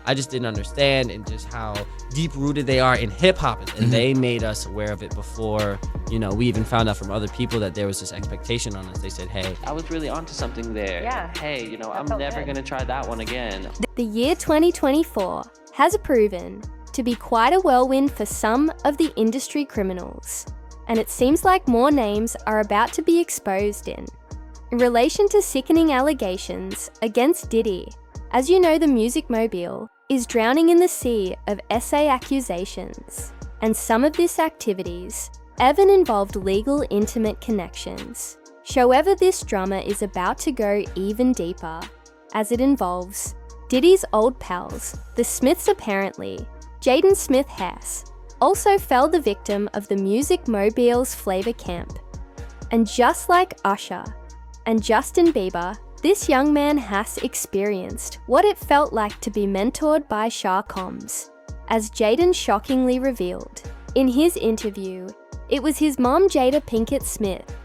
I just didn't understand, and just how deep rooted they are in hip hop, and they made us aware of it before, you know, we even found out from other people that there was this expectation on us. They said, hey, I was really onto something there. Yeah. Hey, you know, I'm never gonna try that one again. The year 2024 has proven to be quite a whirlwind for some of the industry criminals, and it seems like more names are about to be exposed in relation to sickening allegations against Diddy. As you know, the music mobile is drowning in the sea of SA accusations, and some of this activities even involved legal intimate connections. However, this drama is about to go even deeper, as it involves Diddy's old pals, the Smiths. Apparently, Jaden Smith Hess also fell the victim of the music mobile's flavor camp. And just like Usher and Justin Bieber, this young man has experienced what it felt like to be mentored by Shah Combs. As Jaden shockingly revealed in his interview, it was his mom, Jada Pinkett Smith,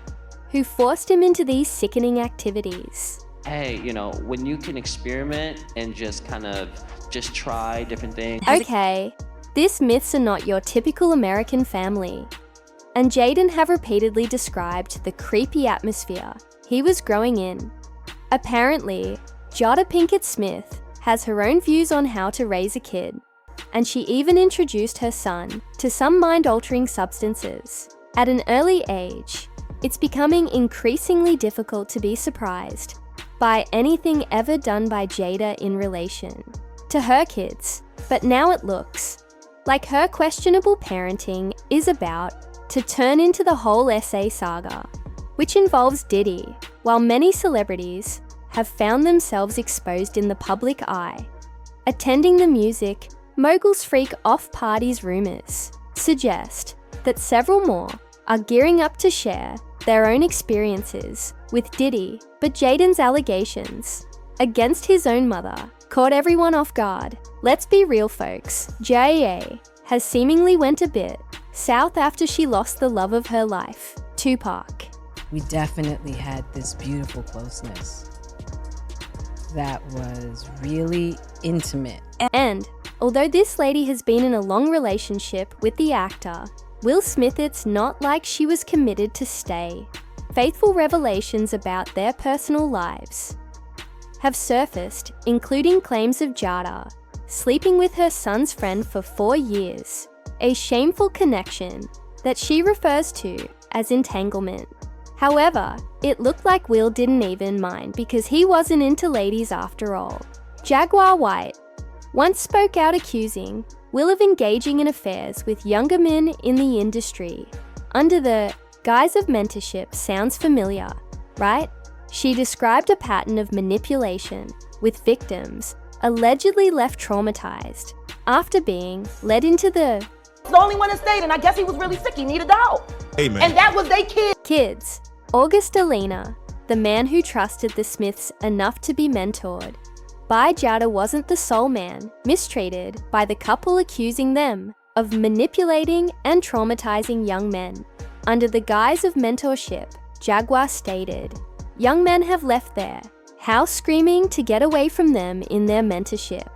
who forced him into these sickening activities. Hey, you know, when you can experiment and just kind of just try different things. Okay, these myths are not your typical American family. And Jaden have repeatedly described the creepy atmosphere he was growing in. Apparently, Jada Pinkett Smith has her own views on how to raise a kid, and she even introduced her son to some mind-altering substances. At an early age, it's becoming increasingly difficult to be surprised by anything ever done by Jada in relation to her kids, but now it looks like her questionable parenting is about to turn into the whole SA saga, which involves Diddy, while many celebrities have found themselves exposed in the public eye. Attending the music mogul's freak off parties rumors suggest that several more are gearing up to share their own experiences with Diddy, but Jaden's allegations against his own mother caught everyone off guard. Let's be real, folks. JA has seemingly went a bit south after she lost the love of her life, Tupac. We definitely had this beautiful closeness that was really intimate. And although this lady has been in a long relationship with the actor Will Smith, it's not like she was committed to stay. Faithful revelations about their personal lives have surfaced, including claims of Jada sleeping with her son's friend for 4 years, a shameful connection that she refers to as entanglement. However, it looked like Will didn't even mind because he wasn't into ladies after all. Jaguar White once spoke out accusing Will of engaging in affairs with younger men in the industry under the guise of mentorship. Sounds familiar, right? She described a pattern of manipulation with victims allegedly left traumatized after being led into the only one that stayed, and I guess he was really sick. He needed the help. Amen. And that was their kid. Kids. August Alina, the man who trusted the Smiths enough to be mentored by Jada, wasn't the sole man mistreated by the couple, accusing them of manipulating and traumatizing young men. Under the guise of mentorship, Jaguar stated, young men have left their house screaming to get away from them in their mentorship.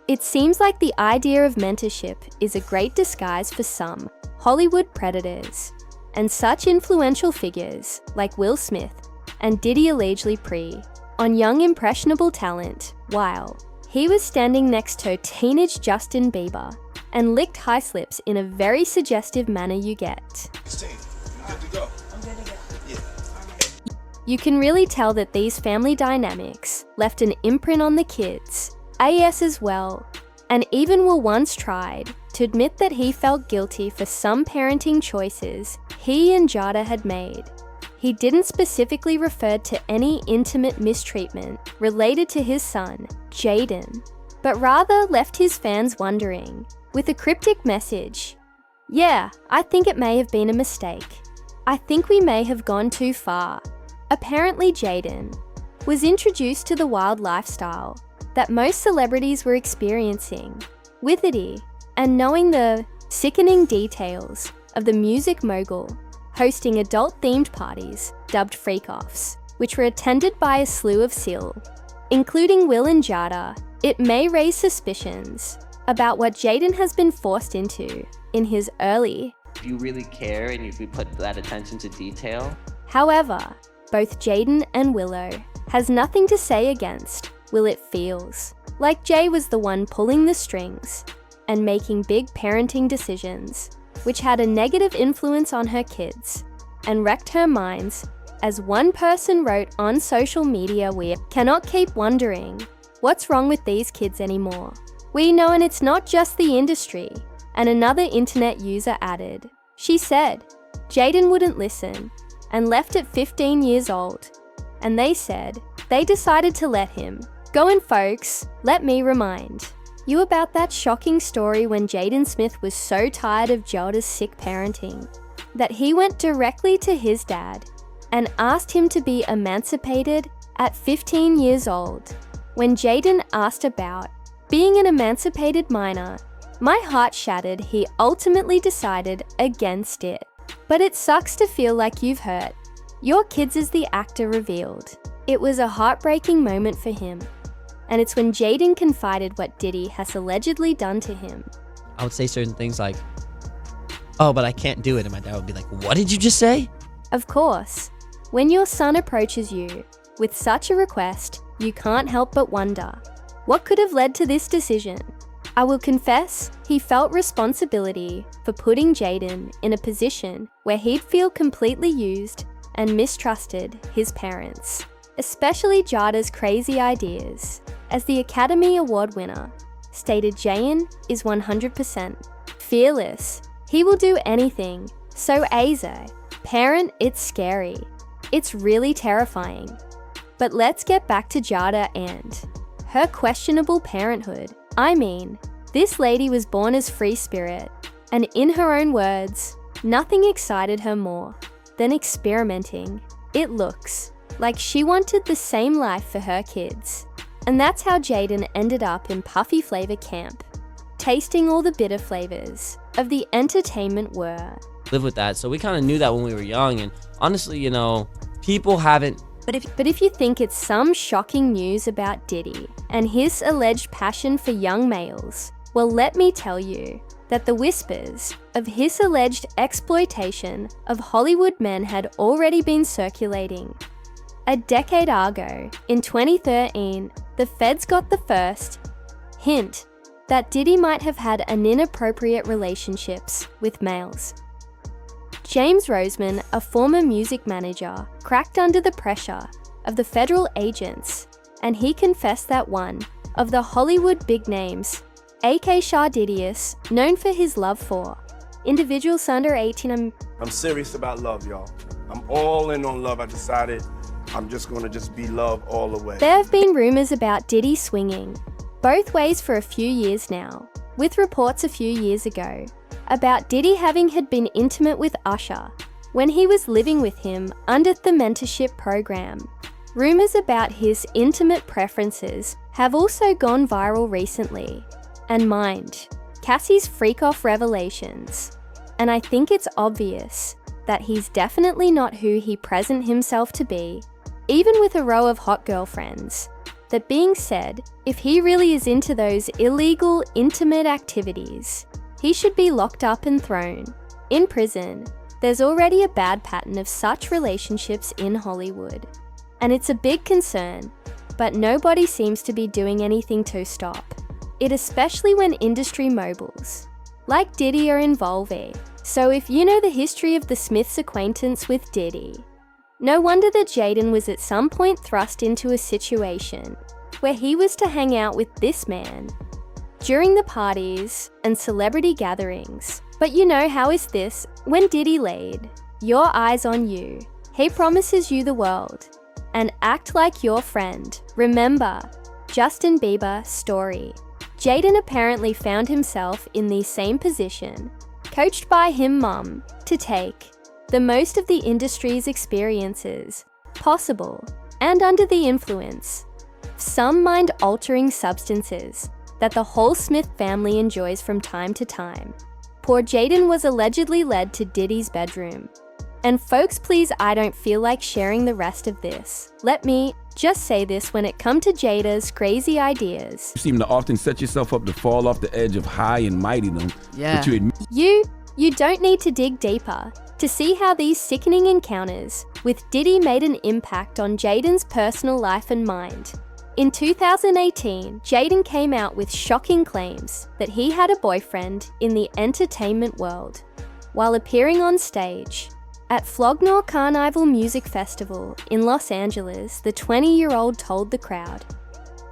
It seems like the idea of mentorship is a great disguise for some Hollywood predators, and such influential figures like Will Smith and Diddy allegedly prey on young impressionable talent while he was standing next to teenage Justin Bieber and licked high slips in a very suggestive manner. You get. You can really tell that these family dynamics left an imprint on the kids, as well, and even Will once tried to admit that he felt guilty for some parenting choices he and Jada had made. He didn't specifically refer to any intimate mistreatment related to his son, Jaden, but rather left his fans wondering with a cryptic message. Yeah, I think it may have been a mistake. I think we may have gone too far. Apparently, Jaden was introduced to the wild lifestyle that most celebrities were experiencing with Diddy, and knowing the sickening details of the music mogul hosting adult-themed parties dubbed freak-offs, which were attended by a slew of SEAL, including Will and Jada, It may raise suspicions about what Jaden has been forced into in his early. If you really care and if you put that attention to detail. However, both Jaden and Willow has nothing to say against Will It Feels like Jay was the one pulling the strings and making big parenting decisions, which had a negative influence on her kids and wrecked her minds. As one person wrote on social media, we cannot keep wondering what's wrong with these kids anymore. We know, and it's not just the industry. And another internet user added, she said, Jaden wouldn't listen and left at 15 years old. And they said, they decided to let him. Go in, folks, let me remind you about that shocking story when Jaden Smith was so tired of Jada's sick parenting that he went directly to his dad and asked him to be emancipated at 15 years old. When Jaden asked about being an emancipated minor, my heart shattered. He ultimately decided against it. But it sucks to feel like you've hurt your kids, as the actor revealed. It was a heartbreaking moment for him. And it's when Jaden confided what Diddy has allegedly done to him. I would say certain things like, oh, but I can't do it. And my dad would be like, what did you just say? Of course, when your son approaches you with such a request, you can't help but wonder, what could have led to this decision? I will confess, he felt responsibility for putting Jaden in a position where he'd feel completely used and mistrusted his parents, especially Jada's crazy ideas. As the Academy Award winner stated, Jaden is 100% fearless. He will do anything. So as a parent, it's scary. It's really terrifying. But let's get back to Jada and her questionable parenthood. I mean, this lady was born as free spirit, and in her own words, nothing excited her more than experimenting. It looks like she wanted the same life for her kids. And that's how Jaden ended up in Puffy Flavor Camp, tasting all the bitter flavors of the entertainment world. Live with that. So we kind of knew that when we were young. And honestly, you know, people haven't. But if you think it's some shocking news about Diddy and his alleged passion for young males, well, let me tell you that the whispers of his alleged exploitation of Hollywood men had already been circulating. A decade ago, in 2013, the feds got the first hint that Diddy might have had an inappropriate relationships with males. James Roseman, a former music manager, cracked under the pressure of the federal agents, and he confessed that one of the Hollywood big names, A.K. Shah Didius, known for his love for individuals under 18. I'm serious about love, y'all. I'm all in on love. I decided I'm just gonna be love all the way. There have been rumors about Diddy swinging both ways for a few years now, with reports a few years ago about Diddy had been intimate with Usher when he was living with him under the mentorship program. Rumors about his intimate preferences have also gone viral recently. And mind, Cassie's freak-off revelations. And I think it's obvious that he's definitely not who he presents himself to be, even with a row of hot girlfriends. That being said, if he really is into those illegal, intimate activities, he should be locked up and thrown in prison. There's already a bad pattern of such relationships in Hollywood, and it's a big concern, but nobody seems to be doing anything to stop it, especially when industry moguls like Diddy are involved. So if you know the history of the Smiths' acquaintance with Diddy, no wonder that Jaden was at some point thrust into a situation where he was to hang out with this man during the parties and celebrity gatherings. But you know how is this when Diddy laid your eyes on you, he promises you the world and act like your friend. Remember Justin Bieber story. Jaden apparently found himself in the same position, coached by him mum to take the most of the industry's experiences possible, and under the influence of some mind-altering substances that the whole Smith family enjoys from time to time. Poor Jaden was allegedly led to Diddy's bedroom. And folks, please, I don't feel like sharing the rest of this. Let me just say this when it come to Jada's crazy ideas. You seem to often set yourself up to fall off the edge of high and mightydom. Yeah. But you admit You don't need to dig deeper to see how these sickening encounters with Diddy made an impact on Jaden's personal life and mind. In 2018, Jaden came out with shocking claims that he had a boyfriend in the entertainment world while appearing on stage. At Flognaw Carnival Music Festival in Los Angeles, the 20-year-old told the crowd,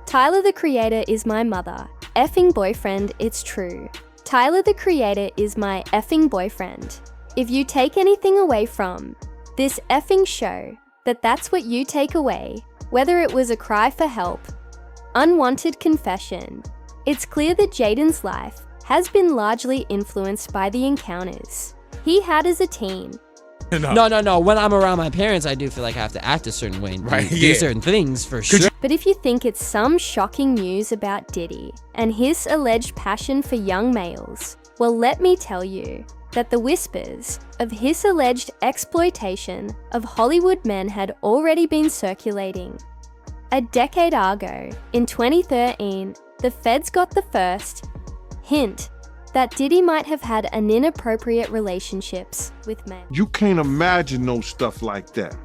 "Tyler the Creator is my mother, effing boyfriend, it's true. Tyler the Creator is my effing boyfriend. If you take anything away from this effing show, that's what you take away, whether it was a cry for help, unwanted confession." It's clear that Jaden's life has been largely influenced by the encounters he had as a teen. No. When I'm around my parents, I do feel like I have to act a certain way and do certain things for sure. But if you think it's some shocking news about Diddy and his alleged passion for young males, well, let me tell you that the whispers of his alleged exploitation of Hollywood men had already been circulating. A decade ago, in 2013, the feds got the first hint that Diddy might have had an inappropriate relationships with men. You can't imagine no stuff like that.